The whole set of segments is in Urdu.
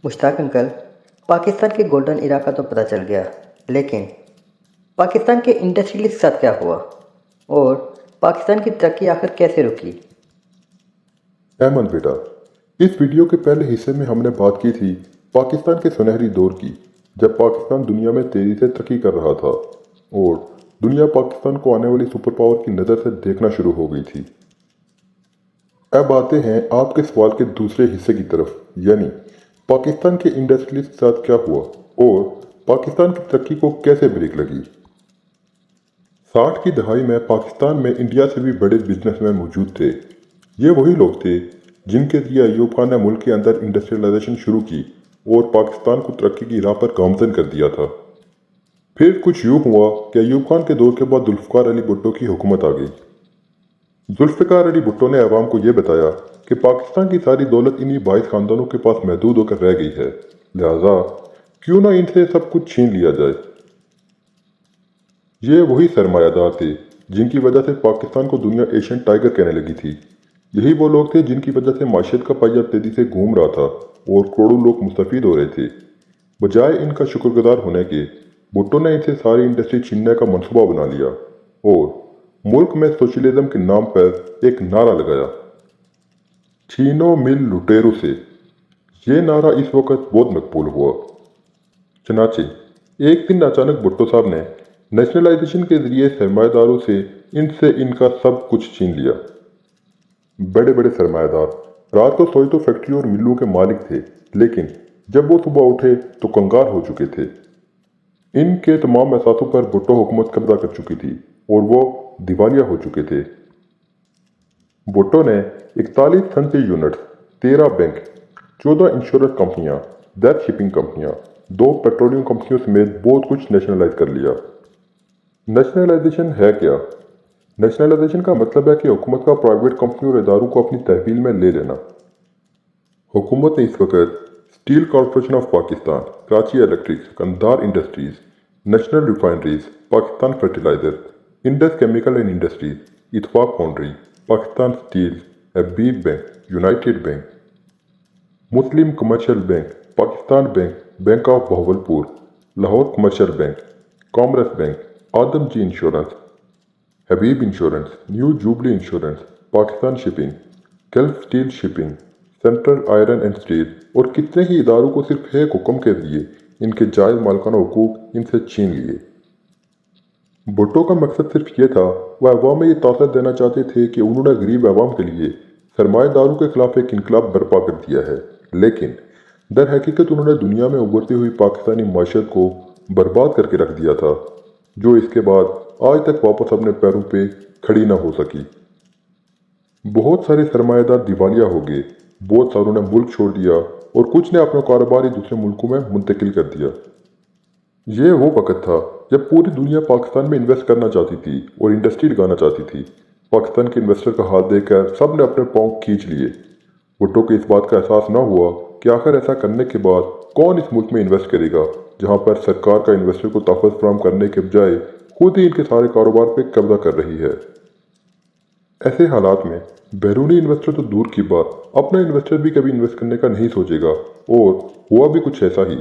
مشتاق انکل، پاکستان کے گولڈن ایرا کا تو پتہ چل گیا، لیکن پاکستان کے انڈسٹریلسٹ کے ساتھ کیا ہوا اور پاکستان کی ترقی آخر کیسے رکی؟ احمد بیٹا، اس ویڈیو کے پہلے حصے میں ہم نے بات کی تھی پاکستان کے سنہری دور کی، جب پاکستان دنیا میں تیزی سے ترقی کر رہا تھا اور دنیا پاکستان کو آنے والی سپر پاور کی نظر سے دیکھنا شروع ہو گئی تھی۔ اب آتے ہیں آپ کے سوال کے دوسرے حصے کی طرف، یعنی پاکستان کے انڈسٹریلسٹ کے ساتھ کیا ہوا اور پاکستان کی ترقی کو کیسے بریک لگی۔ 60 کی دہائی میں پاکستان میں انڈیا سے بھی بڑے بزنس مین موجود تھے۔ یہ وہی لوگ تھے جن کے ذریعے ایوب خان نے ملک کے اندر انڈسٹریلائزیشن شروع کی اور پاکستان کو ترقی کی راہ پر گامزن کر دیا تھا۔ پھر کچھ یوں ہوا کہ ایوب خان کے دور کے بعد ذوالفقار علی بھٹو کی حکومت آ گئی۔ ذوالفقار علی بھٹو نے عوام کو یہ بتایا کہ پاکستان کی ساری دولت انہی 22 خاندانوں کے پاس محدود ہو کر رہ گئی ہے، لہٰذا کیوں نہ ان سے سب کچھ چھین لیا جائے۔ یہ وہی سرمایہ دار تھے جن کی وجہ سے پاکستان کو دنیا ایشین ٹائیگر کہنے لگی تھی۔ یہی وہ لوگ تھے جن کی وجہ سے معیشت کا پہیہ تیزی سے گھوم رہا تھا اور کروڑوں لوگ مستفید ہو رہے تھے۔ بجائے ان کا شکر گزار ہونے کے، بھٹو نے ان سے ساری انڈسٹری چھیننے کا منصوبہ بنا لیا اور ملک میں سوشلزم کے نام پر ایک نعرہ لگایا، چھینو مل لٹیروں سے۔ یہ نعرہ اس وقت بہت مقبول ہوا۔ چنانچہ ایک دن اچانک بھٹو صاحب نے نیشنلائزیشن کے ذریعے سرمایہ داروں سے ان کا سب کچھ چھین لیا۔ بڑے بڑے سرمایہ دار رات کو سوئے تو فیکٹری اور ملوں کے مالک تھے، لیکن جب وہ صبح اٹھے تو کنگال ہو چکے تھے۔ ان کے تمام اثاثوں پر بھٹو حکومت قبضہ کر چکی تھی اور وہ دیوالیہ ہو چکے تھے۔ بھٹو نے 41 صنعتی یونٹس، 13 بینک، 14 انشورنس کمپنیاں، 10 شپنگ کمپنیاں، 2 پیٹرولیم کمپنیوں سمیت بہت کچھ نیشنلائز کر لیا۔ نیشنلائزیشن ہے کیا؟ نیشنلائزیشن کا مطلب ہے کہ حکومت کا پرائیویٹ کمپنیوں اور اداروں کو اپنی تحویل میں لے لینا۔ حکومت نے اس وقت steel corporation of Pakistan, Karachi electrics, Kandahar industries, national refineries, Pakistan fertiliser, Indus chemical and industries, Ittefaq foundry, Pakistan steel, Habib bank, united bank, Muslim commercial bank, Pakistan bank, bank of Bahawalpur, Lahore commercial bank, commerce bank, Adamjee insurance, Habib insurance, new jubilee insurance, Pakistan shipping, gulf steel shipping, central iron and steel اور کتنے ہی اداروں کو صرف ایک حکم کے ذریعے ان کے جائز مالکانہ حقوق ان سے چھین لیے۔ بھٹو کا مقصد صرف یہ تھا، وہ عوام میں یہ تاثر دینا چاہتے تھے کہ انہوں نے غریب عوام کے لیے سرمایہ داروں کے خلاف ایک انقلاب برپا کر دیا ہے، لیکن در حقیقت انہوں نے دنیا میں ابھرتی ہوئی پاکستانی معیشت کو برباد کر کے رکھ دیا تھا، جو اس کے بعد آج تک واپس اپنے پیروں پہ کھڑی نہ ہو سکی۔ بہت سارے سرمایہ دار دیوالیہ ہو گئے، بہت ساروں نے ملک چھوڑ دیا اور کچھ نے اپنا کاروبار ہی دوسرے ملکوں میں منتقل کر دیا۔ یہ وہ وقت تھا جب پوری دنیا پاکستان میں انویسٹ کرنا چاہتی تھی اور انڈسٹری لگانا چاہتی تھی۔ پاکستان کے انویسٹر کا حال دیکھ کر سب نے اپنے پاؤں کھینچ لیے۔ بھٹو کو اس بات کا احساس نہ ہوا کہ آخر ایسا کرنے کے بعد کون اس ملک میں انویسٹ کرے گا جہاں پر سرکار کا انویسٹر کو تحفظ فراہم کرنے کے بجائے خود ہی ان کے سارے کاروبار پہ قبضہ کر رہی ہے۔ ایسے حالات میں بیرونی انویسٹر تو دور کی بات، اپنا انویسٹر بھی کبھی انویسٹ کرنے کا نہیں سوچے گا، اور ہوا بھی کچھ ایسا ہی۔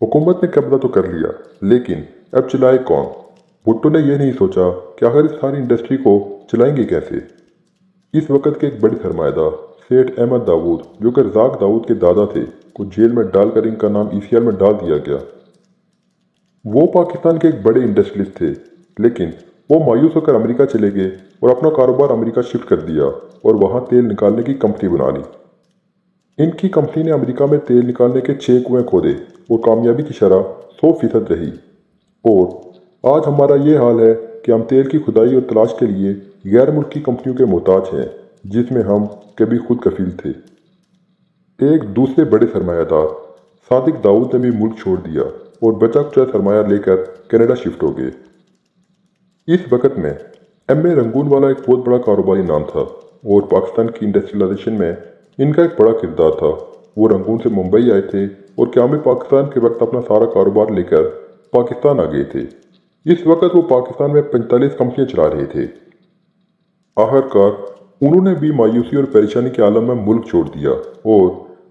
حکومت نے قبضہ تو کر لیا، لیکن اب چلائے کون؟ بھٹو نے یہ نہیں سوچا کہ آخر اس ساری انڈسٹری کو چلائیں گے کیسے۔ اس وقت کے ایک بڑے سرمایہ دار سیٹھ احمد داؤد، جو کہ رزاق داؤد کے دادا تھے، کو جیل میں ڈال کر ان کا نام ECR میں ڈال دیا گیا۔ وہ پاکستان کے ایک بڑے انڈسٹریلسٹ تھے، لیکن وہ مایوس ہو کر امریکہ چلے گئے اور اپنا کاروبار امریکہ شفٹ کر دیا اور وہاں تیل نکالنے کی کمپنی بنا لی۔ ان کی کمپنی نے امریکہ میں تیل نکالنے کے 6 کنویں کھودے اور کامیابی کی شرح 100% رہی، اور آج ہمارا یہ حال ہے کہ ہم تیل کی کھدائی اور تلاش کے لیے غیر ملکی کمپنیوں کے محتاج ہیں، جس میں ہم کبھی خود کفیل تھے۔ ایک دوسرے بڑے سرمایہ دار صادق داؤد نے بھی ملک چھوڑ دیا اور بچا کچا سرمایہ لے کر کینیڈا شفٹ ہو گئے۔ اس وقت میں MA رنگون والا ایک بہت بڑا کاروباری نام تھا اور پاکستان کی انڈسٹریلائزیشن میں ان کا ایک بڑا کردار تھا۔ وہ رنگون سے ممبئی آئے تھے اور قیام پاکستان کے وقت اپنا سارا کاروبار لے کر پاکستان آ گئے تھے۔ اس وقت وہ پاکستان میں 45 کمپنیاں چلا رہے تھے۔ آخر کار انہوں نے بھی مایوسی اور پریشانی کے عالم میں ملک چھوڑ دیا اور